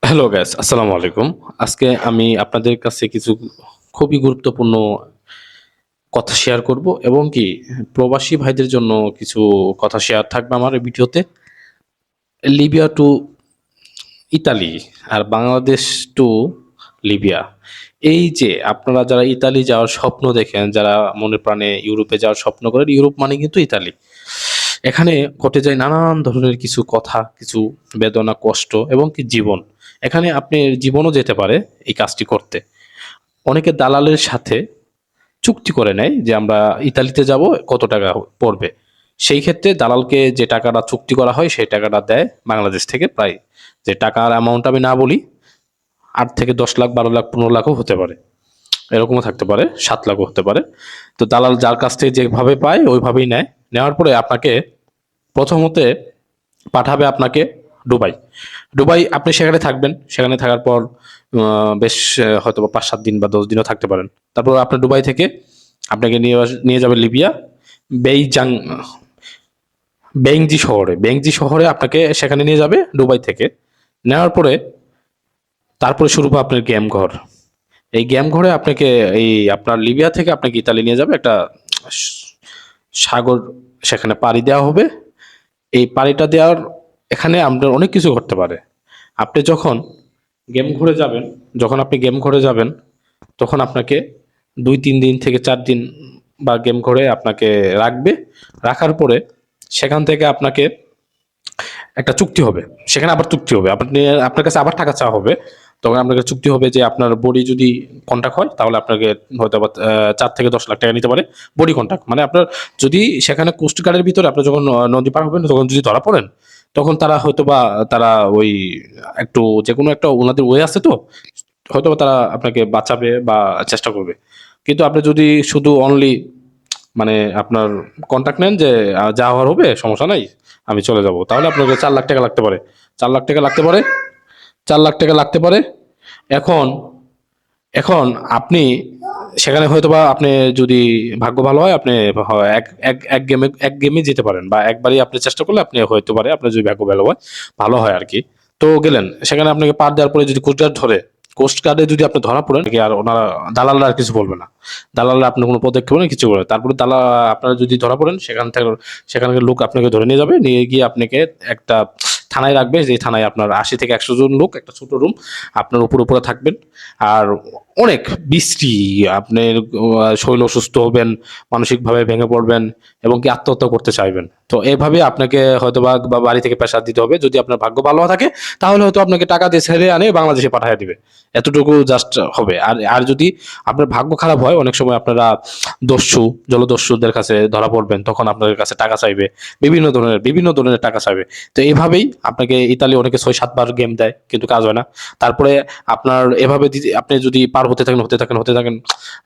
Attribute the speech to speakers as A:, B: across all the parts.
A: Hello gas, আসসালামু আলাইকুম। আজকে আমি আপনাদের কাছে কিছু খুবই গুরুত্বপূর্ণ কথা শেয়ার করব এবং কি প্রবাসী ভাইদের জন্য কিছু কথা শেয়ার থাকবে আমার এই ভিডিওতে। লিবিয়া টু ইতালি আর বাংলাদেশ টু লিবিয়া। এই যে আপনারা যারা ইতালি যাওয়ার স্বপ্ন দেখেন, যারা মনে প্রাণে ইউরোপে যাওয়ার স্বপ্ন করেন, ইউরোপ মানে কিন্তু ইতালি। এখানে ঘটে যায় নানান ধরনের কিছু কথা, কিছু বেদনা, কষ্ট এবং কি জীবন। এখানে আপনি জীবনও যেতে পারে এই কাজটি করতে। অনেকে দালালের সাথে চুক্তি করে নেয় যে আমরা ইতালিতে যাব, কত টাকা পড়বে। সেই ক্ষেত্রে দালালকে যে টাকাটা চুক্তি করা হয় সেই টাকাটা দেয় বাংলাদেশ থেকে। প্রায় যে টাকার অ্যামাউন্ট আমি না বলি, 8 থেকে 10 লাখ, 12 লাখ, 15 লাখও হতে পারে, এরকমও থাকতে পারে, 7 লাখও হতে পারে। তো দালাল যার কাছ থেকে যেভাবে পায় ওইভাবেই নেয়। নেওয়ার পরে আপনাকে প্রথমতে পাঠাবে আপনাকে দুবাই। দুবাই আপনি সেখানে থাকবেন, সেখানে থাকার পর বেশ হয়তো বা 5-7 দিন বা 10 দিনও থাকতে পারেন। তারপর আপনার দুবাই থেকে আপনাকে নিয়ে যাবে লিবিয়া, বেইজাং বেংজি শহরে আপনাকে সেখানে নিয়ে যাবে দুবাই থেকে। নেওয়ার পরে তারপরে শুরু হবে আপনার গেম ঘর। এই গেম ঘরে আপনাকে এই আপনার লিবিয়া থেকে আপনাকে ইতালি নিয়ে যাবে একটা সাগর, সেখানে পাড়ি দেওয়া হবে। এই পাড়িটা দেওয়ার এখানে আপনার অনেক কিছু ঘটতে পারে। আপনি গেম ঘুরে যাবেন যখন আপনি গেম ঘরে যাবেন তখন আপনাকে 2-3 দিন থেকে 4 দিন বা গেম ঘরে আপনাকে রাখবে। রাখার পরে সেখান থেকে আপনাকে একটা চুক্তি হবে। সেখানে আবার চুক্তি হবে, আপনার কাছে আবার টাকা চাওয়া হবে। তখন আপনাকে চুক্তি হবে যে আপনার বডি যদি কন্টাক্ট হয় তাহলে আপনাকে হয়তো বা 4 থেকে 10 লাখ টাকা নিতে পারে। বডি কন্টাক্ট মানে আপনার যদি সেখানে কোস্ট গার্ডের ভিতরে আপনি যখন নদী পার হবেন তখন যদি ধরা পড়েন, তখন তারা হয়তো বা তারা ওই একটু যে কোনো একটা ওনাদের ওয়ে আছে, তো হয়তো বা তারা আপনাকে বাঁচাবে বা চেষ্টা করবে। কিন্তু আপনি যদি শুধু অনলি মানে আপনার কন্ট্যাক্ট নেন যে যা হওয়ার হবে সমস্যা নাই, আমি চলে যাব, তাহলে আপনাকে 4 লাখ টাকা লাগতে পারে। 4 লাখ টাকা লাগতে পারে। 4 লাখ টাকা লাগতে পারে। এখন এখন আপনি সেখানে হয়তোবা আপনি যদি ভাগ্য ভালো হয় আপনি এক গেমে যেতে পারেন, বা একবারই আপনি চেষ্টা করলে আপনি হয়তো পারে আপনার যদি ভাগ্য ভালো হয় আর কি। তো গেলেন সেখানে, আপনাকে পার দেওয়ার পরে যদি কোস্টগার্ড ধরে, কোস্টগার্ডে যদি আপনি ধরা পড়েন কি আর ওনারা দালালরা আর কিছু বলবে না। দালালরা আপনার কোনো পদক্ষেপ নেই, কিছু করে তারপরে আপনারা যদি ধরা পড়েন সেখানকার লোক আপনাকে ধরে নিয়ে যাবে, নিয়ে গিয়ে আপনাকে একটা থানায় রাখবে, যে থানায় আপনার 80 থেকে 100 জন লোক, একটা ছোট রুম, আপনার উপরে থাকবেন। আর অনেক বিশ্রী, আপনার শরীর অসুস্থ হবেন, মানসিকভাবে ভেঙে পড়বেন এবং কি আত্মহত্যা করতে চাইবেন। তো এভাবে আপনাকে হয়তো বা বাড়ি থেকে প্রেসার দিতে হবে। যদি আপনার ভাগ্য ভালো থাকে তাহলে হয়তো আপনাকে টাকা দিয়ে ছেড়ে আনে বাংলাদেশে পাঠিয়ে দিবে, এতটুকু জাস্ট হবে। আর আর যদি আপনার ভাগ্য খারাপ হয়, অনেক সময় আপনারা জলদস্যুদের কাছে ধরা পড়বেন, তখন আপনাদের কাছে টাকা চাইবে, বিভিন্ন ধরনের টাকা চাইবে। তো এইভাবেই আপনাকে ইতালি অনেকে 6-7 বার গেম দেয় কিন্তু কাজ হয় না। তারপরে আপনার এভাবে আপনি যদি পার হতে থাকেন,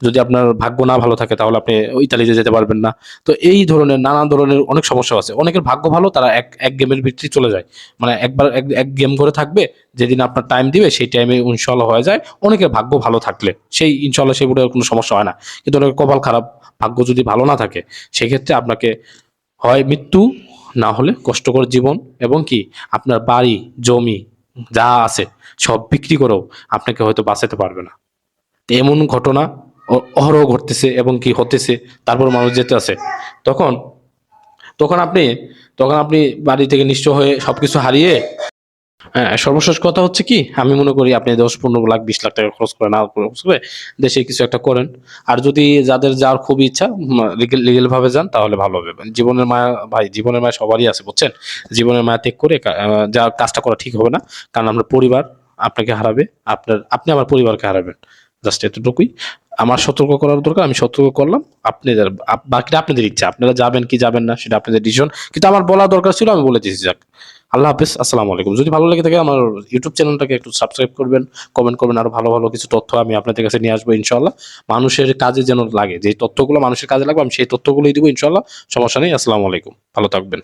A: যদি আপনার ভাগ্য না ভালো থাকে তাহলে আপনি ইতালিতে যেতে পারবেন না। তো এই ধরনের নানা ধরনের অনেক সমস্যা আছে। অনেকের ভাগ্য ভালো, তারা এক এক গেমের ভিতরে চলে যায়, মানে একবার এক গেম করে থাকবে, যেদিন আপনার টাইম দিবে সেই টাইমে ইনশাল্লাহ হয়ে যায়। অনেকের ভাগ্য ভালো থাকলে সেই ইনশাল্লাহ সেই বোর্ডে কোনো সমস্যা হয় না। কিন্তু অনেকের কপাল খারাপ, ভাগ্য যদি ভালো না থাকে, সেক্ষেত্রে আপনাকে হয় মৃত্যু, না হলে কষ্টকর জীবন এবং কি আপনার বাড়ি জমি যা আছে সব বিক্রি করেও আপনাকে হয়তো বাঁচাতে পারবে না। তো এমন ঘটনা অহরহ ঘটতেছে এবং কি হতেছে, তারপর মানুষ যেতে আছে। তখন তখন আপনি তখন আপনি বাড়ি থেকে নিঃস্ব হয়ে সবকিছু হারিয়ে, হ্যাঁ, সর্বশেষ কথা হচ্ছে কি, আমি মনে করি আপনি 10-15 লাখ 20 লাখ টাকা খরচ করে না খরচ করে দেশে কিছু একটা করেন। আর যদি যাদের যাওয়ার খুব ইচ্ছা লিগেল ভাবে যান তাহলে ভালো হবে। জীবনের মায়া ভাই, জীবনের মায়া সবারই আছে বুঝছেন। জীবনের মায়া ত্যাগ করে যা কাজটা করা ঠিক হবে না। কারণ আপনার পরিবার আপনাকে হারাবে, আপনি আমার পরিবারকে হারাবেন। জাস্ট এতটুকুই আমার সতর্ক করার দরকার, আমি সতর্ক করলাম। বাকিটা আপনাদের ইচ্ছা, আপনারা যাবেন কি যাবেন না সেটা আপনাদের ডিসিশন, কিন্তু আমার বলা দরকার ছিল, আমি বলে দিয়েছি। যাক, আল্লাহ হাফেজ, আসসালামু আলাইকুম। যদি ভালো লেগে থাকে আমার ইউটিউব চ্যানেলটাকে একটু সাবস্ক্রাইব করবেন, কমেন্ট করবেন, আরো ভালো ভালো কিছু তথ্য আমি আপনাদের কাছে নিয়ে আসবো ইনশাল্লাহ। মানুষের কাজে যেন লাগে, যে তথ্যগুলো মানুষের কাজে লাগবে আমি সেই তথ্যগুলোই দিব ইনশাল্লাহ। সমস্যা নেই। আসসালামু আলাইকুম, ভালো থাকবেন।